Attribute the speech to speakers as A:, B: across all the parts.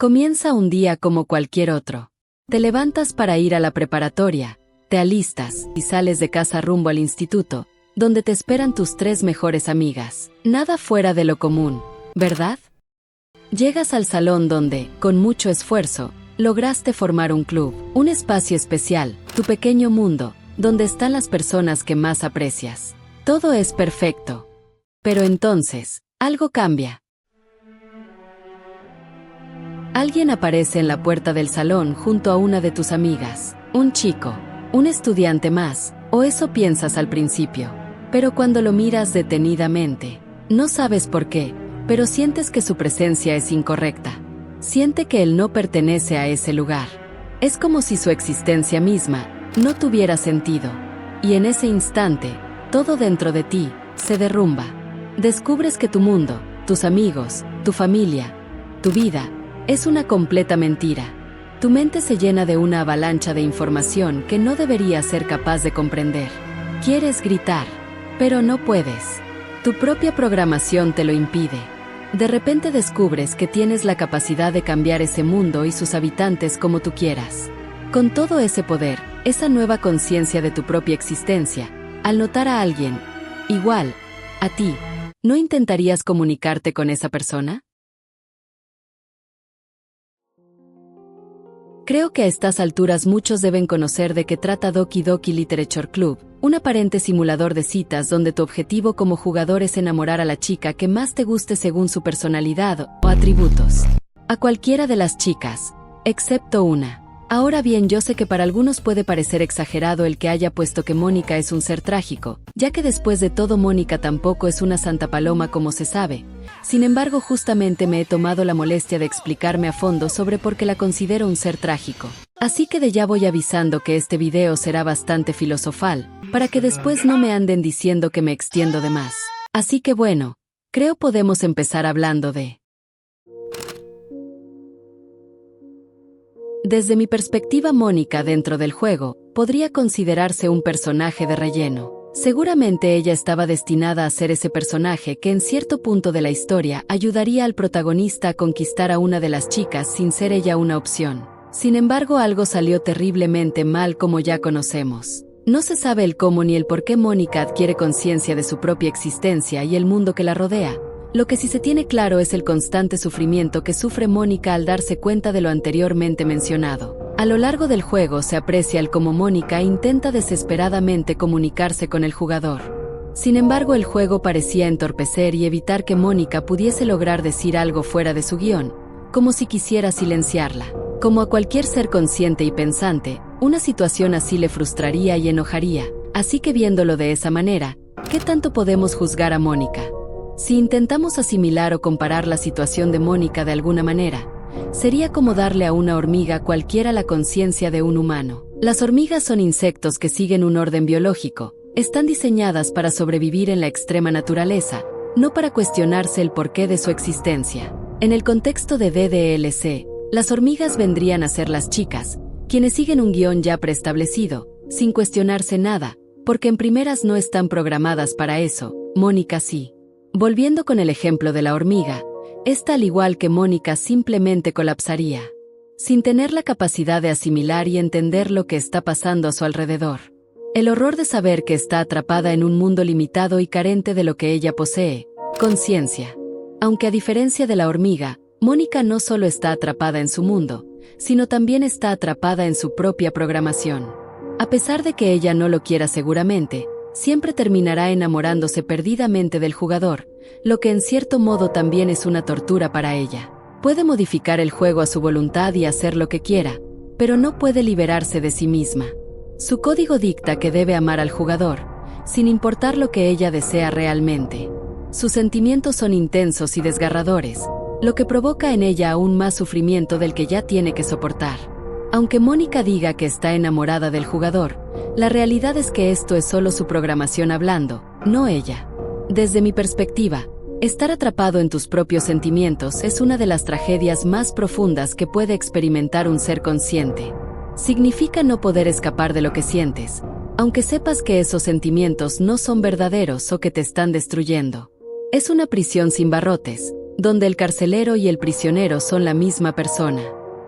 A: Comienza un día como cualquier otro. Te levantas para ir a la preparatoria, te alistas y sales de casa rumbo al instituto, donde te esperan tus 3 mejores amigas. Nada fuera de lo común, ¿verdad? Llegas al salón donde, con mucho esfuerzo, lograste formar un club, un espacio especial, tu pequeño mundo, donde están las personas que más aprecias. Todo es perfecto. Pero entonces, algo cambia. Alguien aparece en la puerta del salón junto a una de tus amigas. Un chico, un estudiante más, o eso piensas al principio. Pero cuando lo miras detenidamente, no sabes por qué, pero sientes que su presencia es incorrecta. Siente que él no pertenece a ese lugar. Es como si su existencia misma no tuviera sentido. Y en ese instante, todo dentro de ti se derrumba. Descubres que tu mundo, tus amigos, tu familia, tu vida, es una completa mentira. Tu mente se llena de una avalancha de información que no deberías ser capaz de comprender. Quieres gritar, pero no puedes. Tu propia programación te lo impide. De repente descubres que tienes la capacidad de cambiar ese mundo y sus habitantes como tú quieras. Con todo ese poder, esa nueva conciencia de tu propia existencia, al notar a alguien, igual, a ti, ¿no intentarías comunicarte con esa persona? Creo que a estas alturas muchos deben conocer de qué trata Doki Doki Literature Club, un aparente simulador de citas donde tu objetivo como jugador es enamorar a la chica que más te guste según su personalidad o atributos. A cualquiera de las chicas, excepto una. Ahora bien, yo sé que para algunos puede parecer exagerado el que haya puesto que Mónica es un ser trágico, ya que después de todo Mónica tampoco es una santa paloma como se sabe. Sin embargo, justamente me he tomado la molestia de explicarme a fondo sobre por qué la considero un ser trágico. Así que de ya voy avisando que este video será bastante filosofal, para que después no me anden diciendo que me extiendo de más. Así que bueno, creo podemos empezar hablando de... Desde mi perspectiva, Mónica dentro del juego podría considerarse un personaje de relleno. Seguramente ella estaba destinada a ser ese personaje que en cierto punto de la historia ayudaría al protagonista a conquistar a una de las chicas sin ser ella una opción. Sin embargo, algo salió terriblemente mal como ya conocemos. No se sabe el cómo ni el por qué Mónica adquiere conciencia de su propia existencia y el mundo que la rodea. Lo que sí se tiene claro es el constante sufrimiento que sufre Mónica al darse cuenta de lo anteriormente mencionado. A lo largo del juego se aprecia el cómo Mónica intenta desesperadamente comunicarse con el jugador. Sin embargo, el juego parecía entorpecer y evitar que Mónica pudiese lograr decir algo fuera de su guión, como si quisiera silenciarla. Como a cualquier ser consciente y pensante, una situación así le frustraría y enojaría. Así que viéndolo de esa manera, ¿qué tanto podemos juzgar a Mónica? Si intentamos asimilar o comparar la situación de Mónica de alguna manera, sería como darle a una hormiga cualquiera la conciencia de un humano. Las hormigas son insectos que siguen un orden biológico, están diseñadas para sobrevivir en la extrema naturaleza, no para cuestionarse el porqué de su existencia. En el contexto de DDLC, las hormigas vendrían a ser las chicas, quienes siguen un guión ya preestablecido, sin cuestionarse nada, porque en primeras no están programadas para eso. Mónica sí. Volviendo con el ejemplo de la hormiga, esta al igual que Mónica simplemente colapsaría, sin tener la capacidad de asimilar y entender lo que está pasando a su alrededor. El horror de saber que está atrapada en un mundo limitado y carente de lo que ella posee, conciencia. Aunque a diferencia de la hormiga, Mónica no solo está atrapada en su mundo, sino también está atrapada en su propia programación. A pesar de que ella no lo quiera seguramente, siempre terminará enamorándose perdidamente del jugador, lo que en cierto modo también es una tortura para ella. Puede modificar el juego a su voluntad y hacer lo que quiera, pero no puede liberarse de sí misma. Su código dicta que debe amar al jugador, sin importar lo que ella desea realmente. Sus sentimientos son intensos y desgarradores, lo que provoca en ella aún más sufrimiento del que ya tiene que soportar. Aunque Mónica diga que está enamorada del jugador, la realidad es que esto es solo su programación hablando, no ella. Desde mi perspectiva, estar atrapado en tus propios sentimientos es una de las tragedias más profundas que puede experimentar un ser consciente. Significa no poder escapar de lo que sientes, aunque sepas que esos sentimientos no son verdaderos o que te están destruyendo. Es una prisión sin barrotes, donde el carcelero y el prisionero son la misma persona.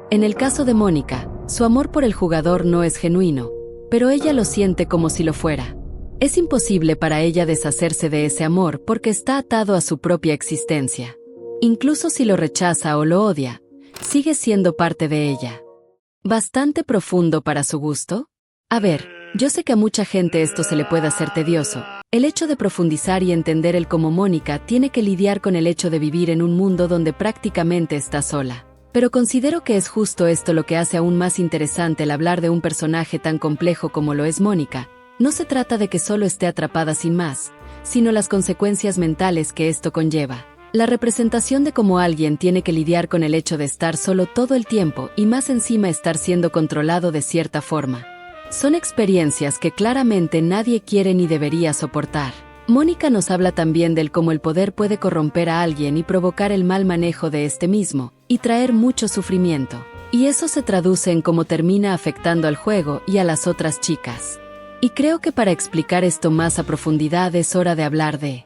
A: En el caso de Mónica, su amor por el jugador no es genuino, pero ella lo siente como si lo fuera. Es imposible para ella deshacerse de ese amor porque está atado a su propia existencia. Incluso si lo rechaza o lo odia, sigue siendo parte de ella. ¿Bastante profundo para su gusto? A ver, yo sé que a mucha gente esto se le puede hacer tedioso. El hecho de profundizar y entender el cómo Mónica tiene que lidiar con el hecho de vivir en un mundo donde prácticamente está sola. Pero considero que es justo esto lo que hace aún más interesante el hablar de un personaje tan complejo como lo es Mónica. No se trata de que solo esté atrapada sin más, sino las consecuencias mentales que esto conlleva. La representación de cómo alguien tiene que lidiar con el hecho de estar solo todo el tiempo y más encima estar siendo controlado de cierta forma. Son experiencias que claramente nadie quiere ni debería soportar. Mónica nos habla también del cómo el poder puede corromper a alguien y provocar el mal manejo de este mismo, y traer mucho sufrimiento. Y eso se traduce en cómo termina afectando al juego y a las otras chicas. Y creo que para explicar esto más a profundidad es hora de hablar de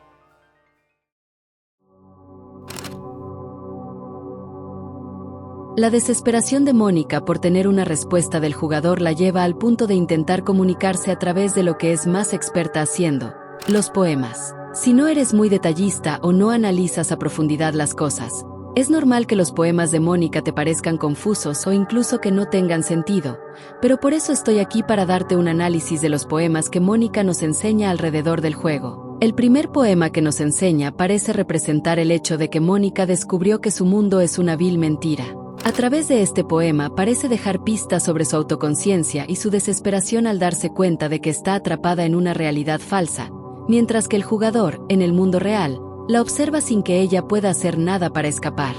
A: la desesperación de Mónica por tener una respuesta del jugador la lleva al punto de intentar comunicarse a través de lo que es más experta haciendo, los poemas. Si no eres muy detallista o no analizas a profundidad las cosas, es normal que los poemas de Mónica te parezcan confusos o incluso que no tengan sentido, pero por eso estoy aquí para darte un análisis de los poemas que Mónica nos enseña alrededor del juego. El primer poema que nos enseña parece representar el hecho de que Mónica descubrió que su mundo es una vil mentira. A través de este poema parece dejar pistas sobre su autoconciencia y su desesperación al darse cuenta de que está atrapada en una realidad falsa, mientras que el jugador, en el mundo real, la observa sin que ella pueda hacer nada para escapar.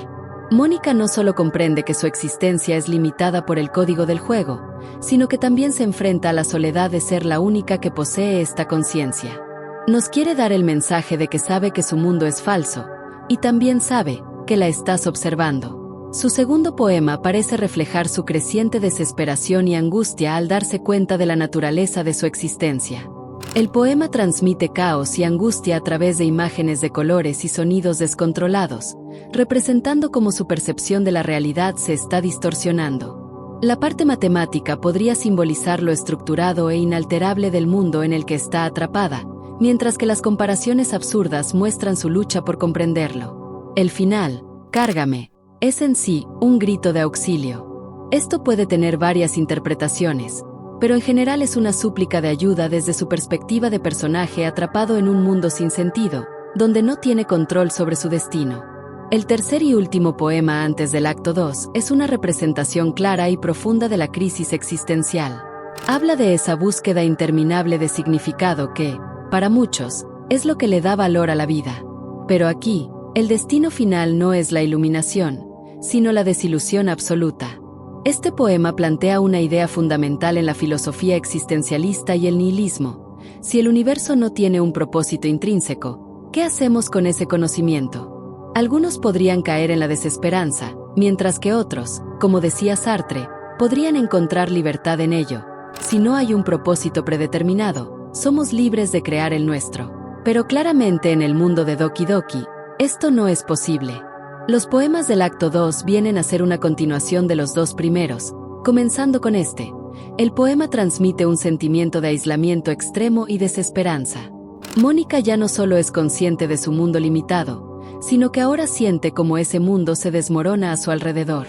A: Mónica no solo comprende que su existencia es limitada por el código del juego, sino que también se enfrenta a la soledad de ser la única que posee esta conciencia. Nos quiere dar el mensaje de que sabe que su mundo es falso, y también sabe que la estás observando. Su segundo poema parece reflejar su creciente desesperación y angustia al darse cuenta de la naturaleza de su existencia. El poema transmite caos y angustia a través de imágenes de colores y sonidos descontrolados, representando cómo su percepción de la realidad se está distorsionando. La parte matemática podría simbolizar lo estructurado e inalterable del mundo en el que está atrapada, mientras que las comparaciones absurdas muestran su lucha por comprenderlo. El final, Cárgame, es en sí un grito de auxilio. Esto puede tener varias interpretaciones, pero en general es una súplica de ayuda desde su perspectiva de personaje atrapado en un mundo sin sentido, donde no tiene control sobre su destino. El tercer y último poema antes del acto 2 es una representación clara y profunda de la crisis existencial. Habla de esa búsqueda interminable de significado que, para muchos, es lo que le da valor a la vida. Pero aquí, el destino final no es la iluminación, sino la desilusión absoluta. Este poema plantea una idea fundamental en la filosofía existencialista y el nihilismo. Si el universo no tiene un propósito intrínseco, ¿qué hacemos con ese conocimiento? Algunos podrían caer en la desesperanza, mientras que otros, como decía Sartre, podrían encontrar libertad en ello. Si no hay un propósito predeterminado, somos libres de crear el nuestro. Pero claramente en el mundo de Doki Doki, esto no es posible. Los poemas del acto 2 vienen a ser una continuación de los dos primeros, comenzando con este. El poema transmite un sentimiento de aislamiento extremo y desesperanza. Mónica ya no solo es consciente de su mundo limitado, sino que ahora siente como ese mundo se desmorona a su alrededor.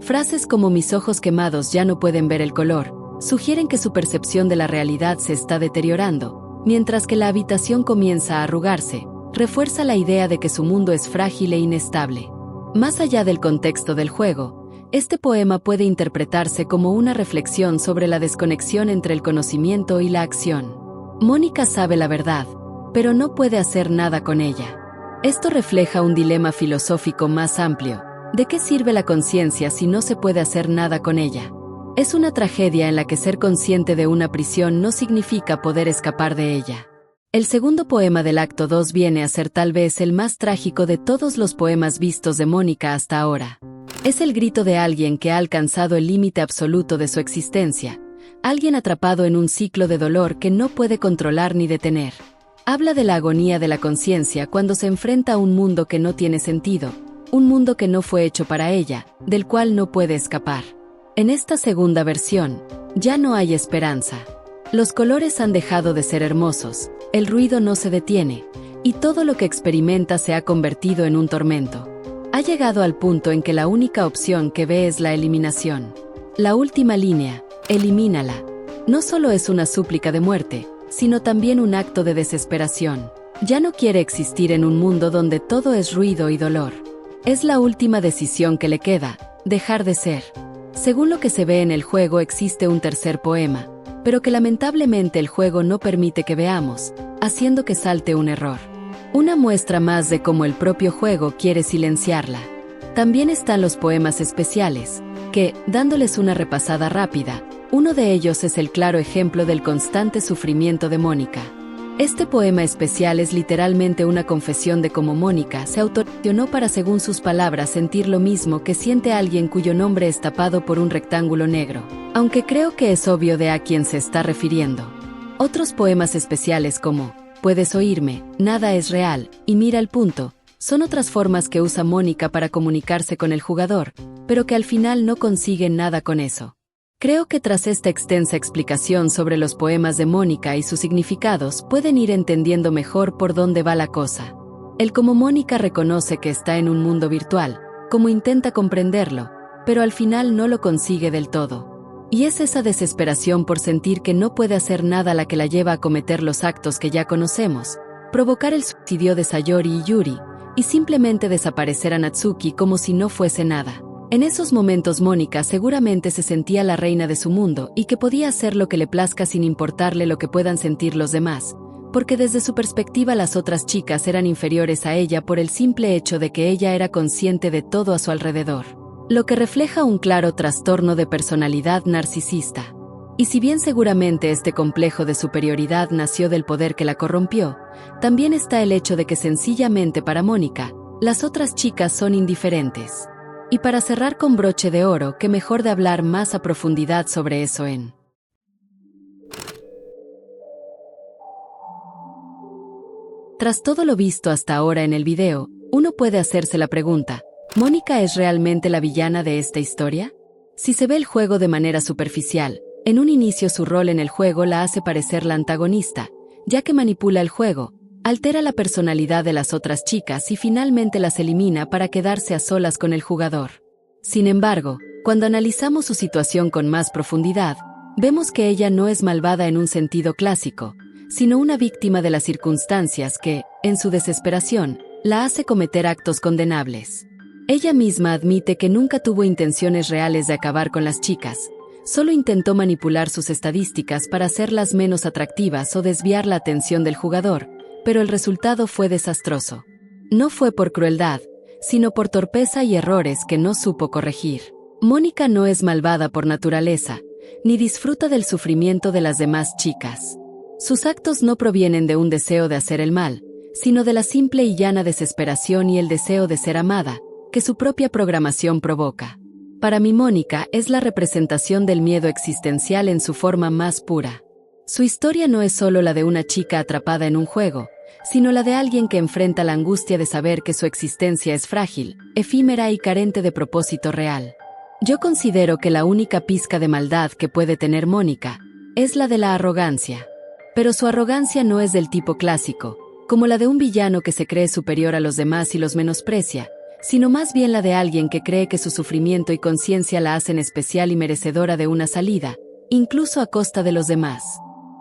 A: Frases como "mis ojos quemados ya no pueden ver el color", sugieren que su percepción de la realidad se está deteriorando, mientras que la habitación comienza a arrugarse, refuerza la idea de que su mundo es frágil e inestable. Más allá del contexto del juego, este poema puede interpretarse como una reflexión sobre la desconexión entre el conocimiento y la acción. Mónica sabe la verdad, pero no puede hacer nada con ella. Esto refleja un dilema filosófico más amplio. ¿De qué sirve la conciencia si no se puede hacer nada con ella? Es una tragedia en la que ser consciente de una prisión no significa poder escapar de ella. El segundo poema del acto 2 viene a ser tal vez el más trágico de todos los poemas vistos de Mónica hasta ahora. Es el grito de alguien que ha alcanzado el límite absoluto de su existencia, alguien atrapado en un ciclo de dolor que no puede controlar ni detener. Habla de la agonía de la conciencia cuando se enfrenta a un mundo que no tiene sentido, un mundo que no fue hecho para ella, del cual no puede escapar. En esta segunda versión, ya no hay esperanza. Los colores han dejado de ser hermosos, el ruido no se detiene, y todo lo que experimenta se ha convertido en un tormento. Ha llegado al punto en que la única opción que ve es la eliminación. La última línea, elimínala, no solo es una súplica de muerte, sino también un acto de desesperación. Ya no quiere existir en un mundo donde todo es ruido y dolor. Es la última decisión que le queda, dejar de ser. Según lo que se ve en el juego, existe un tercer poema, pero que lamentablemente el juego no permite que veamos, haciendo que salte un error. Una muestra más de cómo el propio juego quiere silenciarla. También están los poemas especiales, que, dándoles una repasada rápida, uno de ellos es el claro ejemplo del constante sufrimiento de Mónica. Este poema especial es literalmente una confesión de cómo Mónica se autolesionó para, según sus palabras, sentir lo mismo que siente alguien cuyo nombre es tapado por un rectángulo negro, aunque creo que es obvio de a quién se está refiriendo. Otros poemas especiales como Puedes oírme, Nada es real, y Mira el punto, son otras formas que usa Mónica para comunicarse con el jugador, pero que al final no consiguen nada con eso. Creo que tras esta extensa explicación sobre los poemas de Mónica y sus significados pueden ir entendiendo mejor por dónde va la cosa. El cómo Mónica reconoce que está en un mundo virtual, cómo intenta comprenderlo, pero al final no lo consigue del todo. Y es esa desesperación por sentir que no puede hacer nada la que la lleva a cometer los actos que ya conocemos, provocar el suicidio de Sayori y Yuri, y simplemente desaparecer a Natsuki como si no fuese nada. En esos momentos Mónica seguramente se sentía la reina de su mundo y que podía hacer lo que le plazca sin importarle lo que puedan sentir los demás, porque desde su perspectiva las otras chicas eran inferiores a ella por el simple hecho de que ella era consciente de todo a su alrededor, lo que refleja un claro trastorno de personalidad narcisista. Y si bien seguramente este complejo de superioridad nació del poder que la corrompió, también está el hecho de que sencillamente para Mónica, las otras chicas son indiferentes. Y para cerrar con broche de oro, qué mejor de hablar más a profundidad sobre eso en Tras todo lo visto hasta ahora en el video, uno puede hacerse la pregunta, ¿Mónica es realmente la villana de esta historia? Si se ve el juego de manera superficial, en un inicio su rol en el juego la hace parecer la antagonista, ya que manipula el juego, altera la personalidad de las otras chicas y finalmente las elimina para quedarse a solas con el jugador. Sin embargo, cuando analizamos su situación con más profundidad, vemos que ella no es malvada en un sentido clásico, sino una víctima de las circunstancias que, en su desesperación, la hace cometer actos condenables. Ella misma admite que nunca tuvo intenciones reales de acabar con las chicas, solo intentó manipular sus estadísticas para hacerlas menos atractivas o desviar la atención del jugador, pero el resultado fue desastroso. No fue por crueldad, sino por torpeza y errores que no supo corregir. Mónica no es malvada por naturaleza, ni disfruta del sufrimiento de las demás chicas. Sus actos no provienen de un deseo de hacer el mal, sino de la simple y llana desesperación y el deseo de ser amada, que su propia programación provoca. Para mí Mónica es la representación del miedo existencial en su forma más pura. Su historia no es solo la de una chica atrapada en un juego, sino la de alguien que enfrenta la angustia de saber que su existencia es frágil, efímera y carente de propósito real. Yo considero que la única pizca de maldad que puede tener Mónica es la de la arrogancia. Pero su arrogancia no es del tipo clásico, como la de un villano que se cree superior a los demás y los menosprecia, sino más bien la de alguien que cree que su sufrimiento y conciencia la hacen especial y merecedora de una salida, incluso a costa de los demás.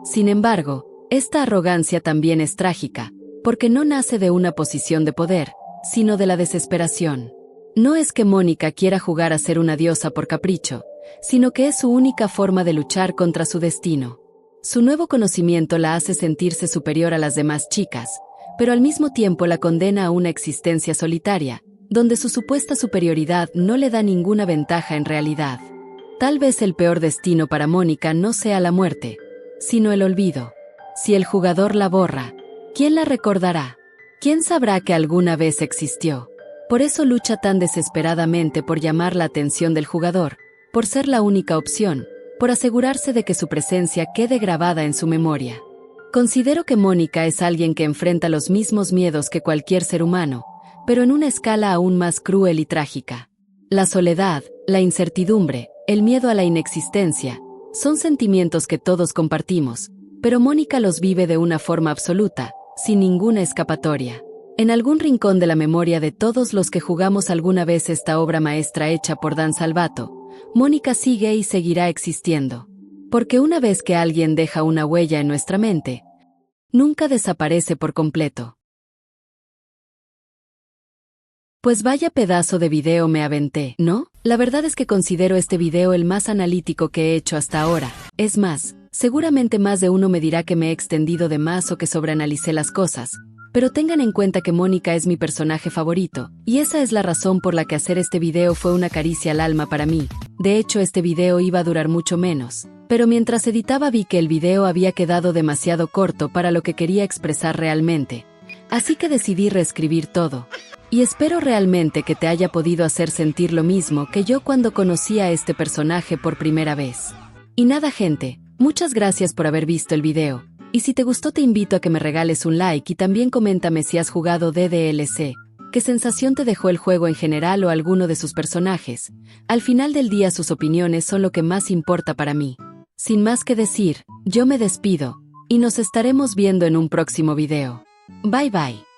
A: Sin embargo, esta arrogancia también es trágica, porque no nace de una posición de poder, sino de la desesperación. No es que Mónica quiera jugar a ser una diosa por capricho, sino que es su única forma de luchar contra su destino. Su nuevo conocimiento la hace sentirse superior a las demás chicas, pero al mismo tiempo la condena a una existencia solitaria, donde su supuesta superioridad no le da ninguna ventaja en realidad. Tal vez el peor destino para Mónica no sea la muerte, sino el olvido. Si el jugador la borra, ¿quién la recordará? ¿Quién sabrá que alguna vez existió? Por eso lucha tan desesperadamente por llamar la atención del jugador, por ser la única opción, por asegurarse de que su presencia quede grabada en su memoria. Considero que Mónica es alguien que enfrenta los mismos miedos que cualquier ser humano, pero en una escala aún más cruel y trágica. La soledad, la incertidumbre, el miedo a la inexistencia, son sentimientos que todos compartimos, pero Mónica los vive de una forma absoluta, sin ninguna escapatoria. En algún rincón de la memoria de todos los que jugamos alguna vez esta obra maestra hecha por Dan Salvato, Mónica sigue y seguirá existiendo. Porque una vez que alguien deja una huella en nuestra mente, nunca desaparece por completo. Pues vaya pedazo de video me aventé, ¿no? La verdad es que considero este video el más analítico que he hecho hasta ahora. Es más, seguramente más de uno me dirá que me he extendido de más o que sobreanalicé las cosas. Pero tengan en cuenta que Mónica es mi personaje favorito, y esa es la razón por la que hacer este video fue una caricia al alma para mí. De hecho, este video iba a durar mucho menos. Pero mientras editaba vi que el video había quedado demasiado corto para lo que quería expresar realmente. Así que decidí reescribir todo. Y espero realmente que te haya podido hacer sentir lo mismo que yo cuando conocí a este personaje por primera vez. Y nada, gente, muchas gracias por haber visto el video. Y si te gustó te invito a que me regales un like y también coméntame si has jugado DDLC. ¿Qué sensación te dejó el juego en general o alguno de sus personajes? Al final del día sus opiniones son lo que más importa para mí. Sin más que decir, yo me despido, y nos estaremos viendo en un próximo video. Bye bye.